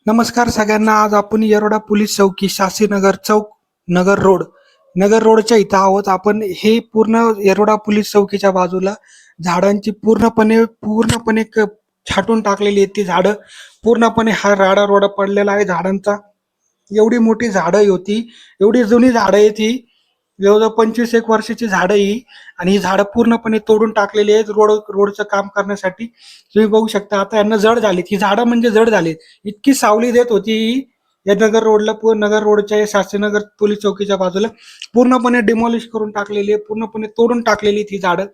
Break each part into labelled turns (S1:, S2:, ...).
S1: नमस्कार सगळ्यांना. आज आपण येरवडा पोलीस चौकी शास्त्रीनगर चौक नगर रोडच्या इथं आहोत आपण. हे पूर्ण येरवडा पोलीस चौकीच्या बाजूला झाडांची पूर्णपणे छाटून टाकलेली आहेत. ती झाडं पूर्णपणे हा राडा रोडा पडलेला आहे झाडांचा. एवढी मोठी झाडं होती, एवढी जुनी झाडं आहेत ही. जवळजवळ 25 एक वर्षाची झाडं ही. आणि ही झाडं पूर्णपणे तोडून टाकलेली आहेत रोडचं काम करण्यासाठी. तुम्ही बघू शकता आता यांना जड झालीत ही झाडं, म्हणजे जड झालीत. इतकी सावली देत होती ही. या नगर रोडच्या या शास्त्रीनगर पोलीस चौकीच्या बाजूला पूर्णपणे डिमॉलिश करून टाकलेली आहे, पूर्णपणे तोडून टाकलेली आहेत ही झाडं.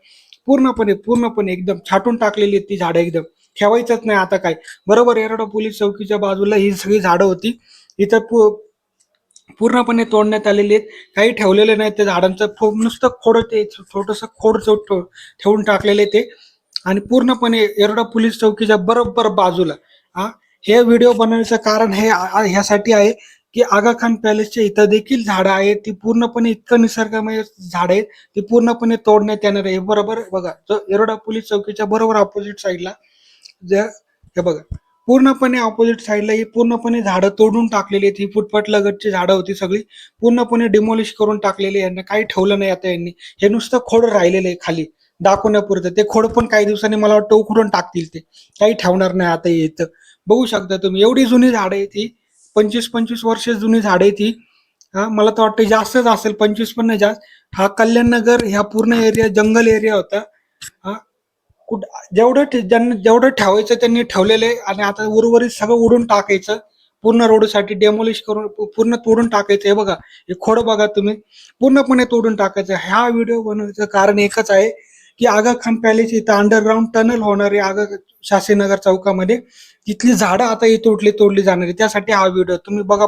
S1: पूर्णपणे एकदम छाटून टाकलेली आहेत ती झाडं एकदम. ठेवायचंच नाही आता काय. बरोबर येरवडा पोलीस चौकीच्या बाजूला ही सगळी झाडं होती. इथं पूर्णपणे तोडण्यात आलेली आहेत. काही ठेवलेले नाही त्या झाडांचं. नुसतं खोड, ते छोटंसं ठेवून टाकलेले ते. आणि पूर्णपणे येरवडा पोलीस चौकीच्या बरोबर बाजूला हा हे व्हिडिओ बनवण्याचं कारण ह्यासाठी आहे की आगा खान पॅलेसच्या इथं देखील झाडं आहेत. ती पूर्णपणे इतकं निसर्गमय झाड आहेत, ती पूर्णपणे तोडण्यात येणार आहे. बरोबर बघा, येरवडा पोलीस चौकीच्या बरोबर ऑपोजिट साईडला हे बघा, पूर्णपणे ऑपोजिट साईडला ही पूर्णपणे झाडं तोडून टाकलेली आहेत. ही फुटपाथ लगतची झाडं होती सगळी, पूर्णपणे डिमॉलिश करून टाकलेली. यांना काही ठेवलं नाही आता यांनी. हे नुसतं खोड राहिलेलं आहे खाली दाखवण्यापुरतं. ते खोड पण काही दिवसांनी मला वाटतं उखडून टाकतील ते. काही ठेवणार नाही आता हे इथं. बघू शकता तुम्ही, एवढी जुनी झाडं आहे ती. 25-25 वर्ष जुनी झाडं आहे ती. हा, मला तर वाटतं जास्तच असेल, 25 पण नाही जास्त. हा कल्याण नगर ह्या पूर्ण एरिया जंगल एरिया होता. हा, ज्यांना जेवढं ठेवायचं त्यांनी ठेवलेलं आहे. आणि आता उर्वरित सगळं उडून टाकायचं. पूर्ण रोडसाठी डेमोलिश करून पूर्ण तोडून टाकायचं. हे बघा, हे खोड बघा तुम्ही, पूर्णपणे तोडून टाकायचं. हा व्हिडिओ बनवण्याचं कारण एकच आहे की आगा खान पॅलेस इथं अंडरग्राऊंड टनल होणार आहे शास्त्रीनगर चौकामध्ये. तिथली झाडं आता ही तोडली जाणार आहे. त्यासाठी हा व्हिडिओ तुम्ही बघा.